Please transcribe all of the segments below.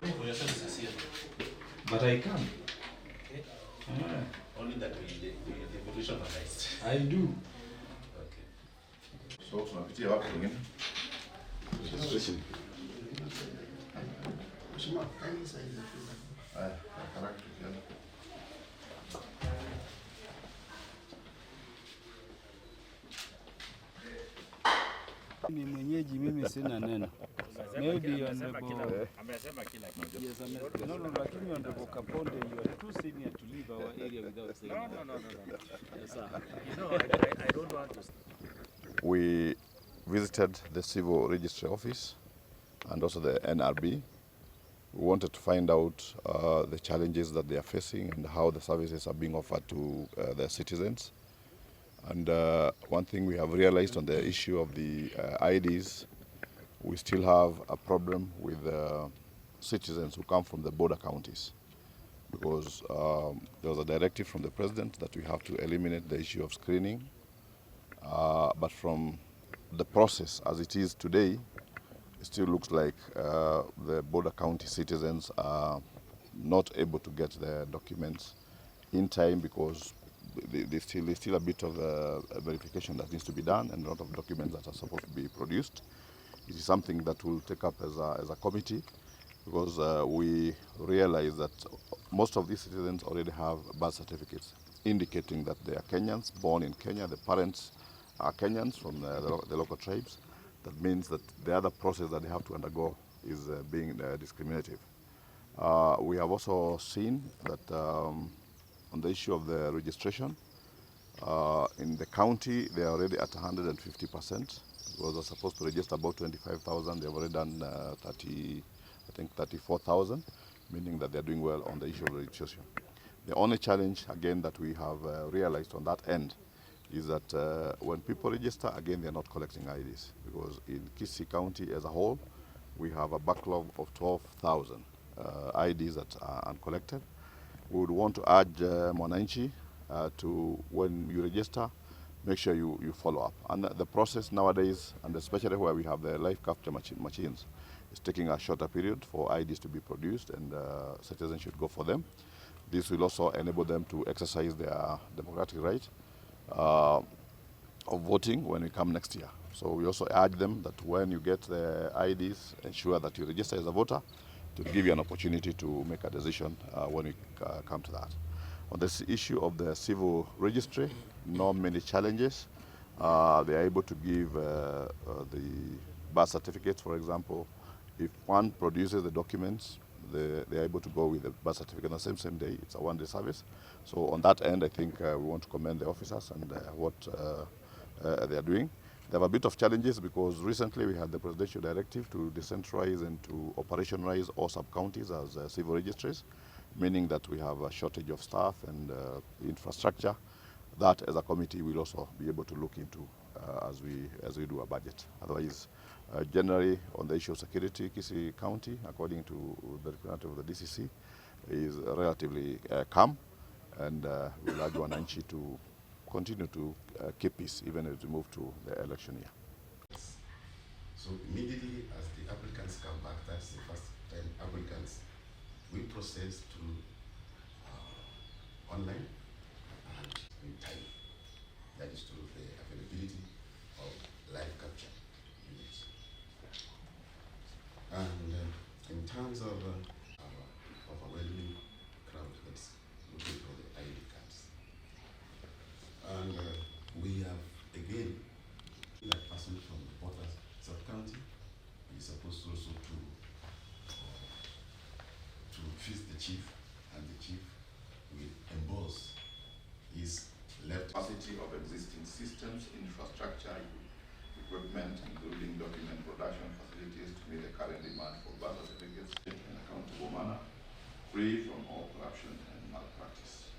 For yourself is a seal. But I can. Okay. Only that the evolution analyzed. I do. Okay. So tunapitia wapi pengine? Registration. Haraka tukienda. Mimi mwenyeji, mimi sina neno. Maybe honorable Amesema kila kitu. yes, no, lakini honorable Kaponde, you are too senior to leave our area without saying No. yes, sir. You know, I don't want to. We visited the Civil Registry Office and also the NRB. We wanted to find out the challenges that they are facing and how the services are being offered to their citizens. And one thing we have realized on the issue of the IDs, we still have a problem with citizens who come from the border counties, because there was a directive from the president that we have to eliminate the issue of screening. But from the process as it is today, it still looks like the border county citizens are not able to get their documents in time, because there's still a bit of verification that needs to be done and a lot of documents that are supposed to be produced. It is something that we'll take up as a committee, because we realize that most of these citizens already have birth certificates indicating that they are Kenyans, born in Kenya. The parents are Kenyans from the local tribes. That means that the other process that they have to undergo is being discriminative. We have also seen that on the issue of the registration, in the county they are already at 150%. Because they're supposed to register about 25,000, they've already done 34,000, meaning that they're doing well on the issue of registration. The only challenge, again, that we have realized on that end is that when people register, again, they're not collecting IDs, because in Kisii County as a whole, we have a backlog of 12,000 IDs that are uncollected. We would want to urge Mwananchi to, when you register, make sure you follow up. And the process nowadays, and especially where we have the live capture machines, is taking a shorter period for IDs to be produced, and citizens should go for them. This will also enable them to exercise their democratic right of voting when we come next year. So we also urge them that when you get the IDs, ensure that you register as a voter, to give you an opportunity to make a decision when we come to that. On this issue of the civil registry, not many challenges. They are able to give the birth certificates, for example. If one produces the documents, they are able to go with the birth certificate on the same day. It's a one-day service. So on that end, I think we want to commend the officers and what they are doing. They have a bit of challenges because recently we had the presidential directive to decentralize and to operationalize all sub-counties as civil registries, meaning that we have a shortage of staff and infrastructure. That, as a committee, we'll also be able to look into as we do a budget. Otherwise, generally, on the issue of security, Kisii County, according to the representative of the DCC, is relatively calm, and we'll urge Wananchi to continue to keep peace even as we move to the election year. So immediately as the applicants come back, that's the first time applicants, we process through online and in time. That is through the availability of live capture units. And in terms of overwhelming crowd that's looking for the ID cards, and we have again that person from the Portland sub-county is supposed also to visit the chief, and the chief will emboss his left capacity of existing systems, infrastructure, equipment, including document production facilities to meet the current demand for birth certificates in an accountable manner, free from all corruption and malpractice.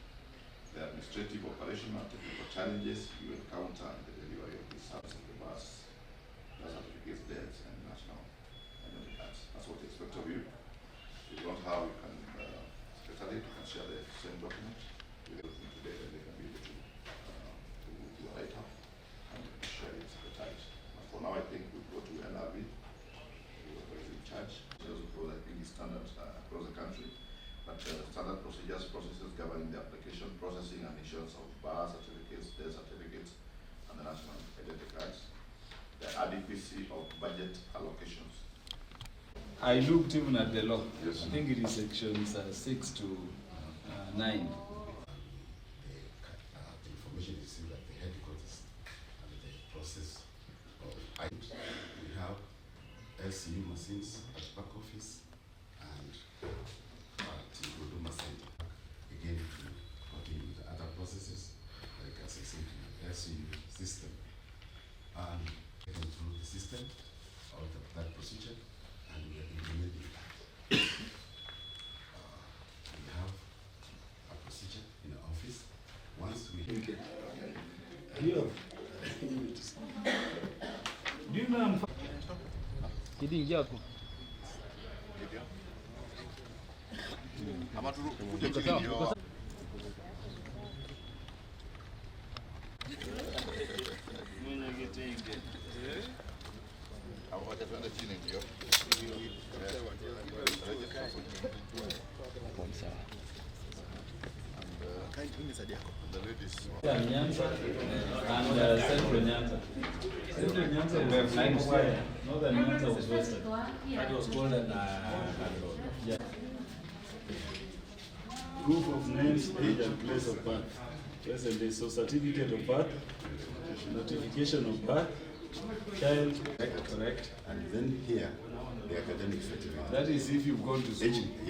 The administrative, operational, and technical challenges you encounter in the delivery of these services of the birth certificates, deaths, and national identity cards. That's what we expect of you. If you don't have, you can secretary, you can share the same document with them today, and they can be able to write up and share it secretary. But for now, I think we'll go to NRB, who is in charge. Because I think standards across the country. But standard procedures, processes governing the application, processing and issuance of birth certificates, death certificates, and the national identity cards. The adequacy of budget allocations. I looked even at the law. Yes. I think it is sections 6 to 9. The information is still at the headquarters and the process of items. We have LCU machines at back office and at the Huduma Center. Again, working with the other processes, like as I said, the LCU system. And getting through the system of that procedure, and we are implementing that. We have a procedure in the office. Once we Do you know? Kidiingia hapo. Ama tukuje chini ndio. Wacha tuende chini ndio. The ladies. Nyanza and Central Nyanza. Central Nyanza was 9 square. Northern Nyanza was western. That was called an Yeah. Proof of names, age and place of birth. Presently, so certificate of birth, notification of birth, child, correct. and then here, the academic certificate. That is if you've gone to school.